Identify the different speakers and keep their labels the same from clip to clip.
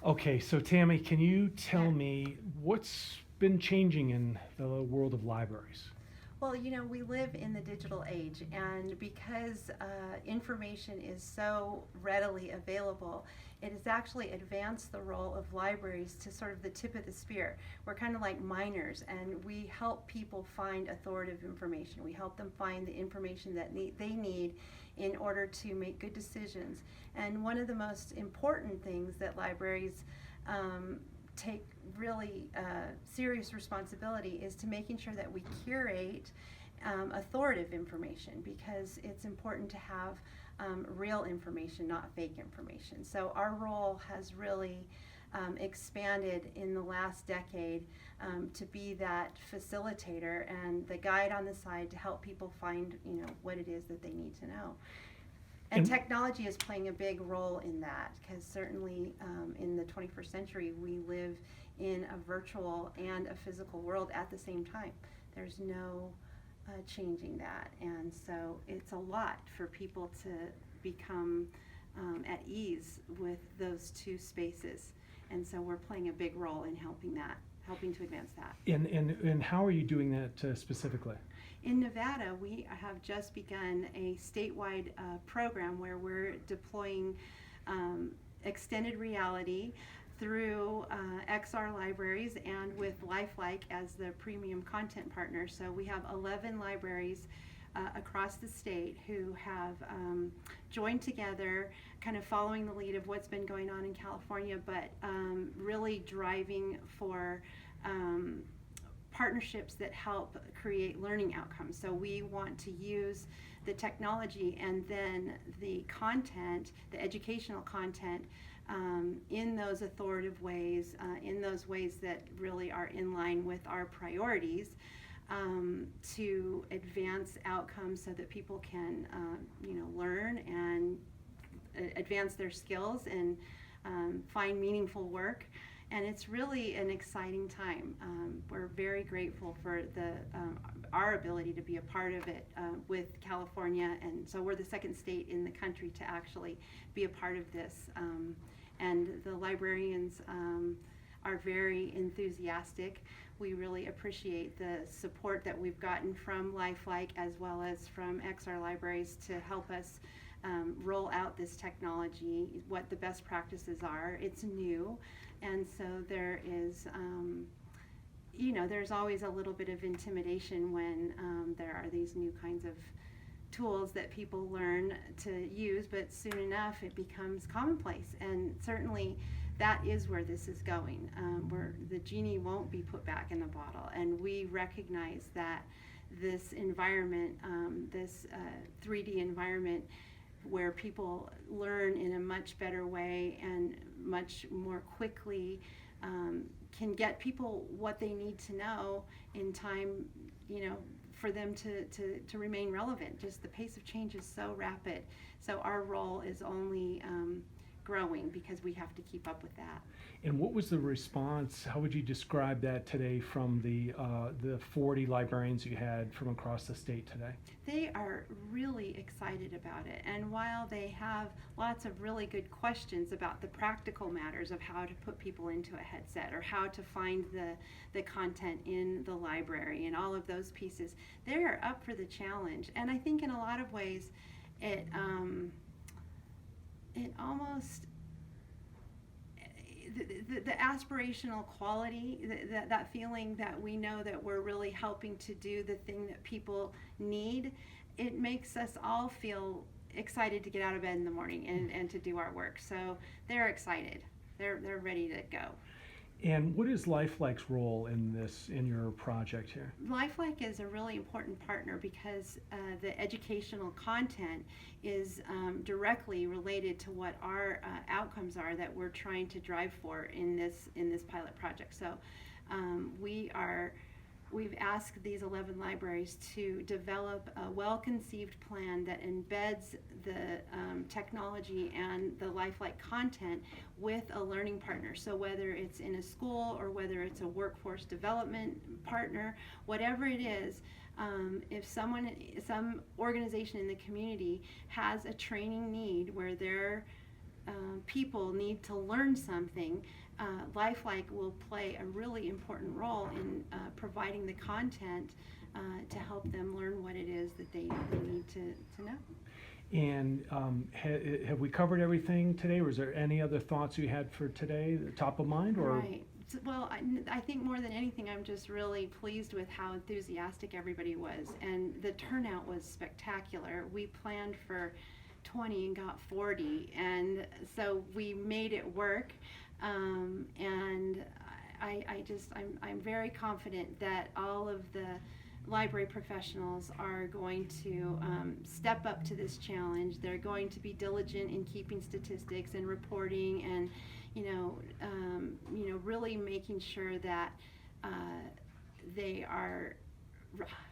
Speaker 1: Okay, so Tammy, can you tell
Speaker 2: Yeah.
Speaker 1: me what's been changing in the world of libraries?
Speaker 2: Well, we live in the digital age, and because information is so readily available, it has actually advanced the role of libraries to sort of the tip of the spear. We're kind of like miners, and we help people find authoritative information. We help them find the information that they need in order to make good decisions. And one of the most important things that libraries um, take really serious responsibility is to making sure that we curate authoritative information, because it's important to have real information, not fake information. So our role has really expanded in the last decade to be that facilitator and the guide on the side to help people find what it is that they need to know. And
Speaker 1: And
Speaker 2: technology is playing a big role in that, because certainly in the 21st century we live in a virtual and a physical world at the same time. There's no changing that, and so it's a lot for people to become at ease with those two spaces, and so we're playing a big role in helping to advance that.
Speaker 1: and how are you doing that specifically?
Speaker 2: In Nevada, we have just begun a statewide program where we're deploying extended reality through XR libraries and with Lifeliqe as the premium content partner. So we have 11 libraries across the state who have joined together, kind of following the lead of what's been going on in California, but really driving for partnerships that help create learning outcomes. So we want to use the technology and then the content, the educational content, in those authoritative ways, in those ways that really are in line with our priorities, to advance outcomes so that people can, learn and advance their skills and find meaningful work. And it's really an exciting time. We're very grateful for our ability to be a part of it with California, and so we're the second state in the country to actually be a part of this. And the librarians are very enthusiastic. We really appreciate the support that we've gotten from Lifeliqe as well as from XR Libraries to help us roll out this technology, what the best practices are. It's new, and so there is, there's always a little bit of intimidation when there are these new kinds of tools that people learn to use, but soon enough it becomes commonplace, and certainly that is where this is going, where the genie won't be put back in the bottle, and we recognize that this environment, this 3D environment where people learn in a much better way and much more quickly, can get people what they need to know in time, for them to remain relevant. Just the pace of change is so rapid. So our role is only growing because we have to keep up with that.
Speaker 1: And what was the response? How would you describe that today from the 40 librarians you had from across the state today?
Speaker 2: They are really excited about it, and while they have lots of really good questions about the practical matters of how to put people into a headset or how to find the content in the library and all of those pieces, they're up for the challenge. And I think in a lot of ways it almost, the aspirational quality, that feeling that we know that we're really helping to do the thing that people need, it makes us all feel excited to get out of bed in the morning and to do our work. So they're excited. They're ready to go.
Speaker 1: And what is Lifeliqe's role in your project here?
Speaker 2: Lifeliqe is a really important partner because the educational content is directly related to what our outcomes are that we're trying to drive for in this pilot project. So we've asked these 11 libraries to develop a well-conceived plan that embeds the technology and the Lifeliqe content with a learning partner. So whether it's in a school or whether it's a workforce development partner, whatever it is, if some organization in the community has a training need where they're people need to learn something, Lifeliqe will play a really important role in providing the content to help them learn what it is that they need to know.
Speaker 1: And have we covered everything today? Was there any other thoughts you had for today, top of mind? Or?
Speaker 2: Right. Well, I think more than anything, I'm just really pleased with how enthusiastic everybody was, and the turnout was spectacular. We planned for 20 and got 40, and so we made it work. And I'm very confident that all of the library professionals are going to step up to this challenge. They're going to be diligent in keeping statistics and reporting, and really making sure that they are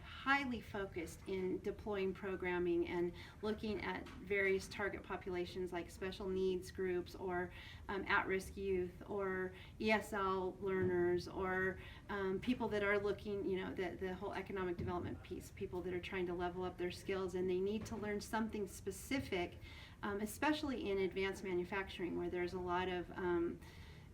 Speaker 2: highly focused in deploying programming and looking at various target populations like special needs groups, or at-risk youth, or ESL learners, or people that are looking, the whole economic development piece, people that are trying to level up their skills, and they need to learn something specific, especially in advanced manufacturing, where there's a lot of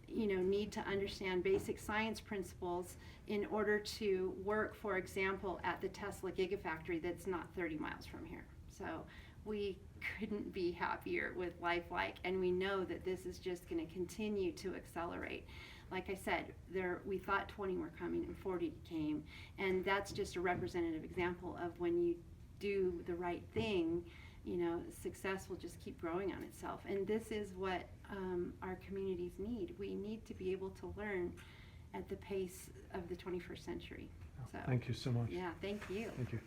Speaker 2: need to understand basic science principles in order to work, for example, at the Tesla Gigafactory that's not 30 miles from here. So we couldn't be happier with Lifeliqe, and we know that this is just going to continue to accelerate. Like I said, we thought 20 were coming and 40 came, and that's just a representative example of when you do the right thing, success will just keep growing on itself. And this is what our communities need. We need to be able to learn at the pace of the 21st century.
Speaker 1: Thank you so much.
Speaker 2: Yeah, thank you.
Speaker 1: Thank you.